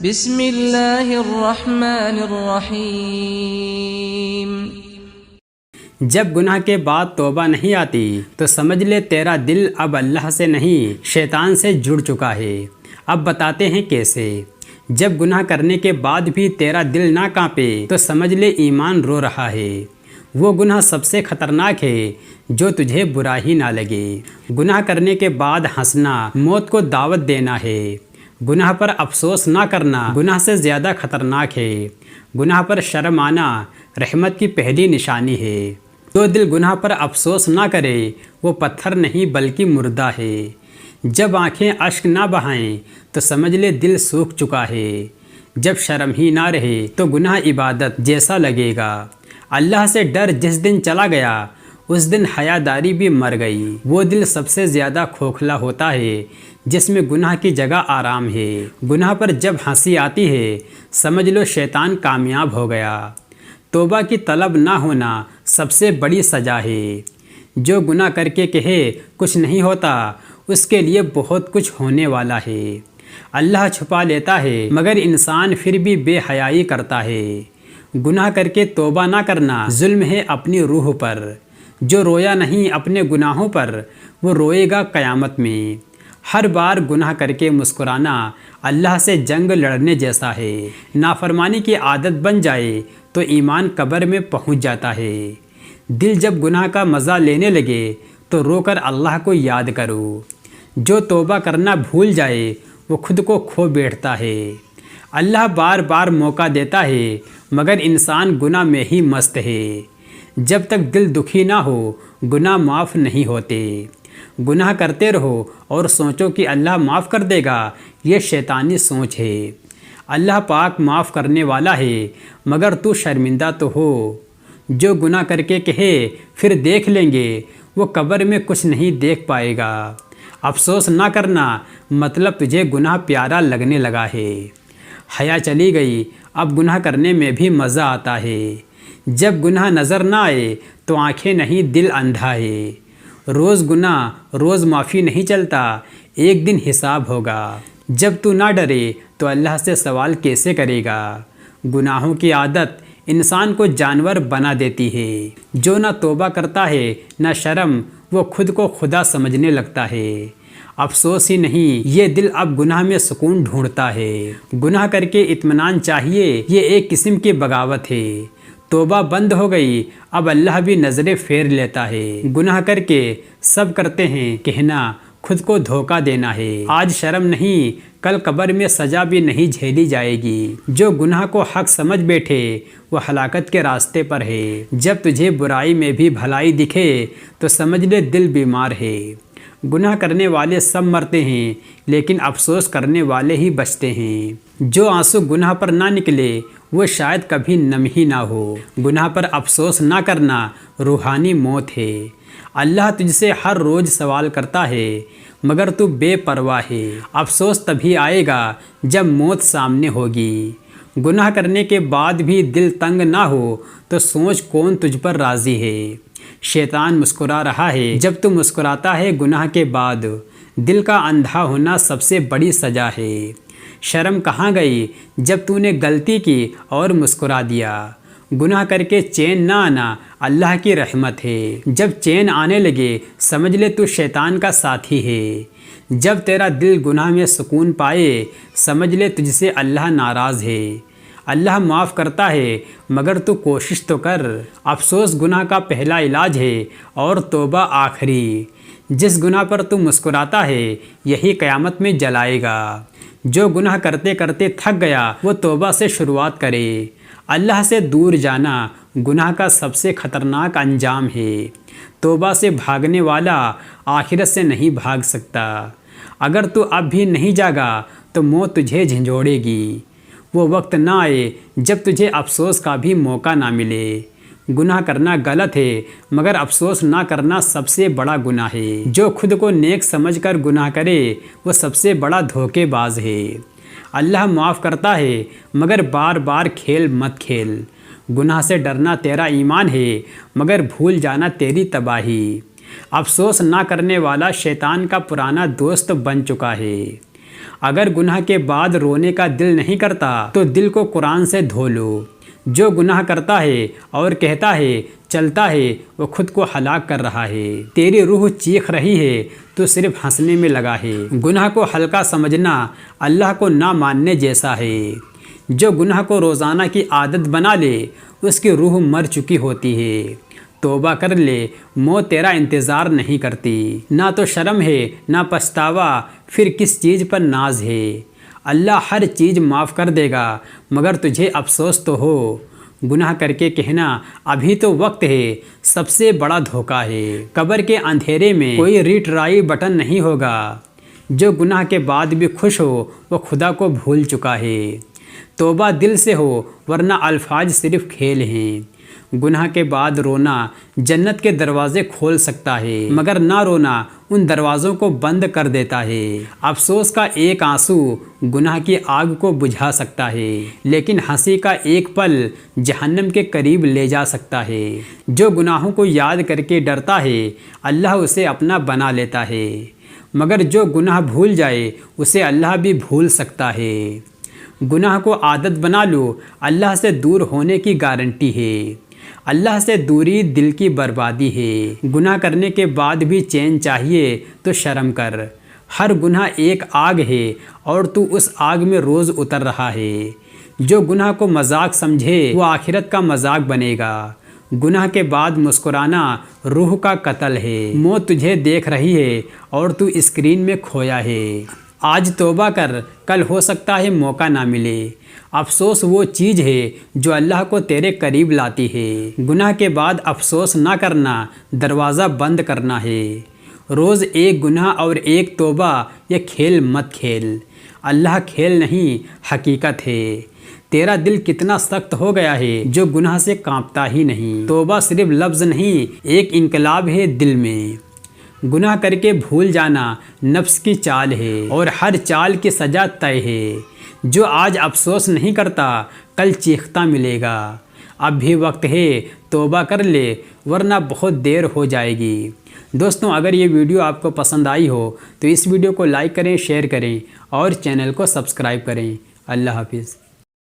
بسم اللہ الرحمن الرحیم۔ جب گناہ کے بعد توبہ نہیں آتی تو سمجھ لے تیرا دل اب اللہ سے نہیں شیطان سے جڑ چکا ہے۔ اب بتاتے ہیں کیسے۔ جب گناہ کرنے کے بعد بھی تیرا دل نہ کانپے تو سمجھ لے ایمان رو رہا ہے۔ وہ گناہ سب سے خطرناک ہے جو تجھے برا ہی نہ لگے۔ گناہ کرنے کے بعد ہنسنا موت کو دعوت دینا ہے۔ گناہ پر افسوس نہ کرنا گناہ سے زیادہ خطرناک ہے۔ گناہ پر شرم آنا رحمت کی پہلی نشانی ہے۔ جو دل گناہ پر افسوس نہ کرے وہ پتھر نہیں بلکہ مردہ ہے۔ جب آنکھیں اشک نہ بہائیں تو سمجھ لے دل سوکھ چکا ہے۔ جب شرم ہی نہ رہے تو گناہ عبادت جیسا لگے گا۔ اللہ سے ڈر جس دن چلا گیا اس دن حیاداری بھی مر گئی۔ وہ دل سب سے زیادہ کھوکھلا ہوتا ہے جس میں گناہ کی جگہ آرام ہے۔ گناہ پر جب ہنسی آتی ہے سمجھ لو شیطان کامیاب ہو گیا۔ توبہ کی طلب نہ ہونا سب سے بڑی سزا ہے۔ جو گناہ کر کے کہے کچھ نہیں ہوتا اس کے لیے بہت کچھ ہونے والا ہے۔ اللہ چھپا لیتا ہے مگر انسان پھر بھی بے حیائی کرتا ہے۔ گناہ کر کے توبہ نہ کرنا ظلم ہے اپنی روح پر۔ جو رویا نہیں اپنے گناہوں پر وہ روئے گا قیامت میں۔ ہر بار گناہ کر کے مسکرانا اللہ سے جنگ لڑنے جیسا ہے۔ نافرمانی کی عادت بن جائے تو ایمان قبر میں پہنچ جاتا ہے۔ دل جب گناہ کا مزہ لینے لگے تو رو کر اللہ کو یاد کرو۔ جو توبہ کرنا بھول جائے وہ خود کو کھو بیٹھتا ہے۔ اللہ بار بار موقع دیتا ہے مگر انسان گناہ میں ہی مست ہے۔ جب تک دل دکھی نہ ہو گناہ معاف نہیں ہوتے۔ گناہ کرتے رہو اور سوچو کہ اللہ معاف کر دے گا، یہ شیطانی سوچ ہے۔ اللہ پاک معاف کرنے والا ہے مگر تو شرمندہ تو ہو۔ جو گناہ کر کے کہے پھر دیکھ لیں گے وہ قبر میں کچھ نہیں دیکھ پائے گا۔ افسوس نہ کرنا مطلب تجھے گناہ پیارا لگنے لگا ہے۔ حیا چلی گئی اب گناہ کرنے میں بھی مزہ آتا ہے۔ جب گناہ نظر نہ آئے تو آنکھیں نہیں دل اندھا ہے۔ روز گناہ روز معافی نہیں چلتا، ایک دن حساب ہوگا۔ جب تو نہ ڈرے تو اللہ سے سوال کیسے کرے گا۔ گناہوں کی عادت انسان کو جانور بنا دیتی ہے۔ جو نہ توبہ کرتا ہے نہ شرم وہ خود کو خدا سمجھنے لگتا ہے۔ افسوس ہی نہیں یہ دل اب گناہ میں سکون ڈھونڈتا ہے۔ گناہ کر کے اطمینان چاہیے یہ ایک قسم کی بغاوت ہے۔ توبہ بند ہو گئی اب اللہ بھی نظریں پھیر لیتا ہے۔ گناہ کر کے سب کرتے ہیں کہنا خود کو دھوکہ دینا ہے۔ آج شرم نہیں کل قبر میں سزا بھی نہیں جھیلی جائے گی۔ جو گناہ کو حق سمجھ بیٹھے وہ ہلاکت کے راستے پر ہے۔ جب تجھے برائی میں بھی بھلائی دکھے تو سمجھ لے دل بیمار ہے۔ گناہ کرنے والے سب مرتے ہیں لیکن افسوس کرنے والے ہی بچتے ہیں۔ جو آنسو گناہ پر نہ نکلے وہ شاید کبھی نم ہی نہ ہو۔ گناہ پر افسوس نہ کرنا روحانی موت ہے۔ اللہ تجھ سے ہر روز سوال کرتا ہے مگر تو بے پرواہ ہے۔ افسوس تبھی آئے گا جب موت سامنے ہوگی۔ گناہ کرنے کے بعد بھی دل تنگ نہ ہو تو سوچ کون تجھ پر راضی ہے۔ شیطان مسکرا رہا ہے جب تو مسکراتا ہے گناہ کے بعد۔ دل کا اندھا ہونا سب سے بڑی سزا ہے۔ شرم کہاں گئی جب تو نے غلطی کی اور مسکرا دیا۔ گناہ کر کے چین نہ آنا اللہ کی رحمت ہے۔ جب چین آنے لگے سمجھ لے تو شیطان کا ساتھی ہے۔ جب تیرا دل گناہ میں سکون پائے سمجھ لے تجھ سے اللہ ناراض ہے۔ اللہ معاف کرتا ہے مگر تو کوشش تو کر۔ افسوس گناہ کا پہلا علاج ہے اور توبہ آخری۔ جس گناہ پر تو مسکراتا ہے یہی قیامت میں جلائے گا۔ جو گناہ کرتے کرتے تھک گیا وہ توبہ سے شروعات کرے۔ اللہ سے دور جانا گناہ کا سب سے خطرناک انجام ہے۔ توبہ سے بھاگنے والا آخرت سے نہیں بھاگ سکتا۔ اگر تو اب بھی نہیں جاگا تو موت تجھے جھنجھوڑے گی۔ وہ وقت نہ آئے جب تجھے افسوس کا بھی موقع نہ ملے۔ گناہ کرنا غلط ہے مگر افسوس نہ کرنا سب سے بڑا گناہ ہے۔ جو خود کو نیک سمجھ کر گناہ کرے وہ سب سے بڑا دھوکے باز ہے۔ اللہ معاف کرتا ہے مگر بار بار کھیل مت کھیل۔ گناہ سے ڈرنا تیرا ایمان ہے مگر بھول جانا تیری تباہی۔ افسوس نہ کرنے والا شیطان کا پرانا دوست بن چکا ہے۔ اگر گناہ کے بعد رونے کا دل نہیں کرتا تو دل کو قرآن سے دھو لو۔ جو گناہ کرتا ہے اور کہتا ہے چلتا ہے وہ خود کو ہلاک کر رہا ہے۔ تیری روح چیخ رہی ہے تو صرف ہنسنے میں لگا ہے۔ گناہ کو ہلکا سمجھنا اللہ کو نہ ماننے جیسا ہے۔ جو گناہ کو روزانہ کی عادت بنا لے اس کی روح مر چکی ہوتی ہے۔ توبہ کر لے، موت تیرا انتظار نہیں کرتی۔ نہ تو شرم ہے نہ پچھتاوا، پھر کس چیز پر ناز ہے۔ اللہ ہر چیز معاف کر دے گا مگر تجھے افسوس تو ہو۔ گناہ کر کے کہنا ابھی تو وقت ہے، سب سے بڑا دھوکہ ہے۔ قبر کے اندھیرے میں کوئی ری ٹرائی بٹن نہیں ہوگا۔ جو گناہ کے بعد بھی خوش ہو وہ خدا کو بھول چکا ہے۔ توبہ دل سے ہو ورنہ الفاظ صرف کھیل ہیں۔ گناہ کے بعد رونا جنت کے دروازے کھول سکتا ہے مگر نہ رونا ان دروازوں کو بند کر دیتا ہے۔ افسوس کا ایک آنسو گناہ کی آگ کو بجھا سکتا ہے لیکن ہنسی کا ایک پل جہنم کے قریب لے جا سکتا ہے۔ جو گناہوں کو یاد کر کے ڈرتا ہے اللہ اسے اپنا بنا لیتا ہے مگر جو گناہ بھول جائے اسے اللہ بھی بھول سکتا ہے۔ گناہ کو عادت بنا لو، اللہ سے دور ہونے کی گارنٹی ہے۔ اللہ سے دوری دل کی بربادی ہے۔ گناہ کرنے کے بعد بھی چین چاہیے تو شرم کر۔ ہر گناہ ایک آگ ہے اور تو اس آگ میں روز اتر رہا ہے۔ جو گناہ کو مذاق سمجھے وہ آخرت کا مذاق بنے گا۔ گناہ کے بعد مسکرانا روح کا قتل ہے۔ موت تجھے دیکھ رہی ہے اور تو اسکرین میں کھویا ہے۔ آج توبہ کر، کل ہو سکتا ہے موقع نہ ملے۔ افسوس وہ چیز ہے جو اللہ کو تیرے قریب لاتی ہے۔ گناہ کے بعد افسوس نہ کرنا دروازہ بند کرنا ہے۔ روز ایک گناہ اور ایک توبہ، یہ کھیل مت کھیل۔ اللہ کھیل نہیں حقیقت ہے۔ تیرا دل کتنا سخت ہو گیا ہے جو گناہ سے کانپتا ہی نہیں۔ توبہ صرف لفظ نہیں، ایک انقلاب ہے دل میں۔ گناہ کر کے بھول جانا نفس کی چال ہے اور ہر چال کی سزا طے ہے۔ جو آج افسوس نہیں کرتا کل چیختا ملے گا۔ اب بھی وقت ہے، توبہ کر لے ورنہ بہت دیر ہو جائے گی۔ دوستوں اگر یہ ویڈیو آپ کو پسند آئی ہو تو اس ویڈیو کو لائک کریں، شیئر کریں اور چینل کو سبسکرائب کریں۔ اللہ حافظ۔